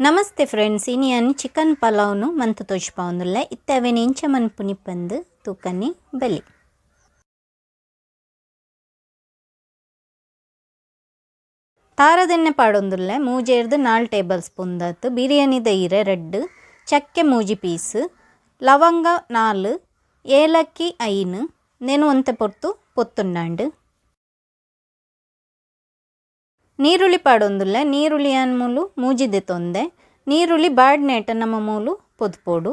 ನಮಸ್ತೆ friends, ಇನಿಯನ್ chicken ಪಲಾವ್ನು month ತೋಜ್ಪಾವುಂದುಲ್ಲೆ ಇತ್ತವೆ ನೆಂಚ ಮನ್ಪುನಿ ಪಂದು ತೂಕನಿ ಬಲಿ. ತಾರದೆಣ್ಣೆ ಪಾಡೊಂದುಲ್ಲೆ ಮೂಜೇರ್ದು 4 table spoon ದಾತು biryani ದೈರೆ 2 ಚಕ್ಕೆ ಮೂಜಿ ಪೀಸ್ ಲವಂಗ 4 ಏಲಕ್ಕಿ 5 ನೆನು ಒಂತೆ ಪೊರ್ತು ಪೊತ್ತುಂಡಾಂಡು. ನೀರುಳ್ಳಿ ಪಾಡೊಂದುಲ್ಲೆ ನೀರುಳ್ಳಿ ಮೂಲು ಮೂಜಿದೆ ತೊಂದೆ ನೀರುಳ್ಳಿ ಬಾಡ್ನೇಟ ನಮ್ಮ ಮೂಲು ಪೊದ್ಪೋಡು.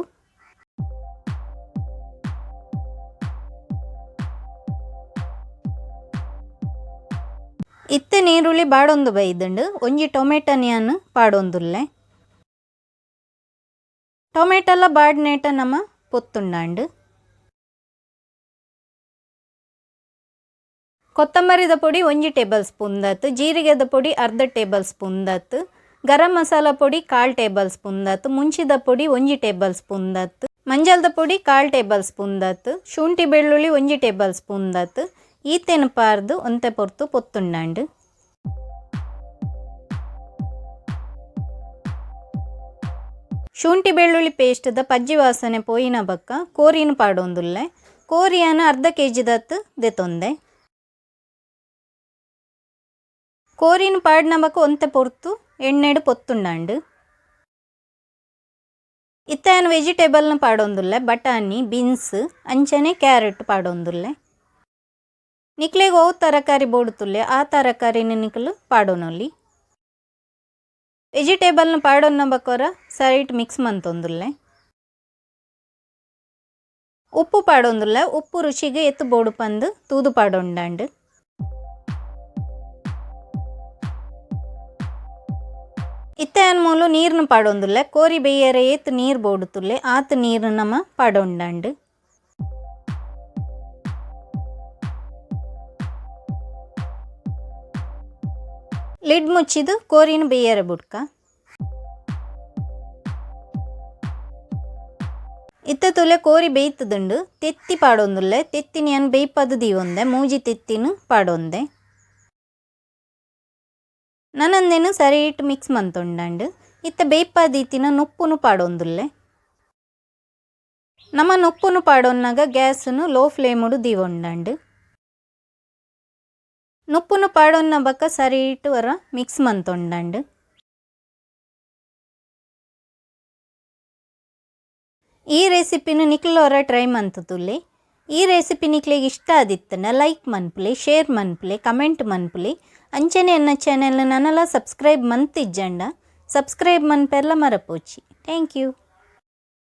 ಇತ್ತೆ ನೀರುಳ್ಳಿ ಬಾಡೊಂದು ಬೈದುಂಡು ಒಂಜಿ ಟೊಮೆಟೊನಿಯನ್ನು ಪಾಡೊಂದುಲ್ಲೆ. ಟೊಮೆಟೊಲ ಬಾಡ್ನೇಟ ನಮ್ಮ ಪೊತ್ತುಂಡಾಂಡು. ಕೊತ್ತಂಬರಿದ ಪೊಡಿ 1 ಟೇಬಲ್ ಸ್ಪೂನ್ ದಾತು, ಜೀರಿಗೆದ ಪೊಡಿ 1/2 ಟೇಬಲ್ ಸ್ಪೂನ್ ದಾತು, ಗರಂ ಮಸಾಲ ಪೊಡಿ 1/4 ಟೇಬಲ್ ಸ್ಪೂನ್ ದಾತು, ಮುಂಚಿದ ಪೊಡಿ 1 ಟೇಬಲ್ ಸ್ಪೂನ್ ದಾತು, ಮಂಜಲ್ದ ಪೊಡಿ 1/4 ಟೇಬಲ್ ಸ್ಪೂನ್ ದಾತು, ಶುಂಠಿ ಬೆಳ್ಳುಳ್ಳಿ 1 ಟೇಬಲ್ ಸ್ಪೂನ್ ದಾತು ಈತೆನು ಪಾರ್ದು ಒಂತೆ ಪೊರ್ತು ಪೊತ್ತುಂಡಾಂಡು. ಶುಂಠಿ ಬೆಳ್ಳುಳ್ಳಿ ಪೇಸ್ಟ್ದ ಪಜ್ಜಿ ವಾಸನೆ ಪೋಯಿನ ಬಕ್ಕ ಕೋರಿನ ಪಾಡೊಂದುಲ್ಲೆ. ಕೋರಿಯನ್ನು 1/2 kg ದಾತು ದೆತೊಂದೆ. ಕೋರಿನ ಪಾಡ್ನ ಬಕ್ಕ ಒಂತೆ ಪೊರ್ತು ಎಣ್ಣೆಡು ಪೊತ್ತುಂಡಾಂಡು. ಇತ್ತೇನು ವೆಜಿಟೇಬಲ್ನ ಪಾಡೊಂದುಲ್ಲೆ ಬಟಾಣಿ ಬೀನ್ಸ್ ಅಂಚನೆ ಕ್ಯಾರೆಟ್ ಪಾಡೊಂದುಲ್ಲೆ. ನಿಕ್ಲೆಗ್ ಓ ತರಕಾರಿ ಬೋಡುತ್ತುಲ್ಲೆ ಆ ತರಕಾರಿನ ನಿಕ್ಲು ಪಾಡೊನೊಲಿ. ವೆಜಿಟೇಬಲ್ನ ಪಾಡೊನ್ನ ಬಕ್ಕೋರ ಸೈಟ್ ಮಿಕ್ಸ್ ಮಂತೊಂದುಲ್ಲೆ. ಉಪ್ಪು ಪಾಡೊಂದುಲ್ಲೆ, ಉಪ್ಪು ರುಚಿಗೆ ಎತ್ತು ಬೋಡು ಪಂದು ತೂದು ಪಾಡೊಂಡಾಂಡು. ಇತ್ತೇನು ಮೂಲು ನೀರ್ನು ಪಾಡೊಂದುಲ್ಲೆ. ಕೋರಿ ಬೇಯರೆ ಏತ್ ನೀರು ಬೋಡುತ್ತುಲ್ಲೆ ಆತ ನೀರು ನಮ್ಮ ಪಾಡೊಂಡಾಂಡು. ಲಿಡ್ ಮುಚ್ಚಿದು ಕೋರಿನ ಬೇಯರೆ ಬುಡ್ಕ. ಇತ್ತ ತುಲೆ ಕೋರಿ ಬೇಯ್ತದುಂಡು ತೆತ್ತಿ ಪಾಡೊಂದುಲ್ಲೆ. ತೆತ್ತಿನ ಬೇಯ್ಪದು ದೀವೊಂದೆ ಮೂಜಿ ತೆತ್ತಿನ ಪಾಡೊಂದೆ. ನನಂದೇನು ಸರಿಟ್ ಮಿಕ್ಸ್ ಮಂತೊಂಡಾಂಡು. ಇತ್ತ ಬೇಯ್ಪದೀತಿನ ನುಪ್ಪುನು ಪಾಡೊಂದುಲ್ಲೆ. ನಮ್ಮ ನುಪ್ಪುನು ಪಾಡೊನ್ನಾಗ ಗ್ಯಾಸನು ಲೋ ಫ್ಲೇಮುಡು ದೀವೊಂಡಾಂಡು. ನುಪ್ಪುನು ಪಾಡೊನ್ನ ಬಕ್ಕ ಸರಿಟ್ ವರ ಮಿಕ್ಸ್ ಮಂತೊಂಡಾಂಡು. ಈ ರೆಸಿಪಿನ ನಿಕ್ಲೋರ ಟ್ರೈ ಮಂತುತುಲ್ಲೆ. ಈ ರೆಸಿಪಿ ನಿಕ್ಲೆಗೆ ಇಷ್ಟ ಆದಿತ್ತನ ಲೈಕ್ ಮನ್ಪುಲೆ, ಶೇರ್ ಮನ್ಪುಲೆ, ಕಮೆಂಟ್ ಮನ್ಪುಲೆ. ಅಂಚನೆ ಎನ್ನ ಚಾನೆಲ್ ನನಲ ಸಬ್ಸ್ಕ್ರೈಬ್ ಮಂತಿಜ್ಜಂಡ ಸಬ್ಸ್ಕ್ರೈಬ್ ಮನ್ಪೆರ್ಲ ಮರಪೋಚಿ. Thank you.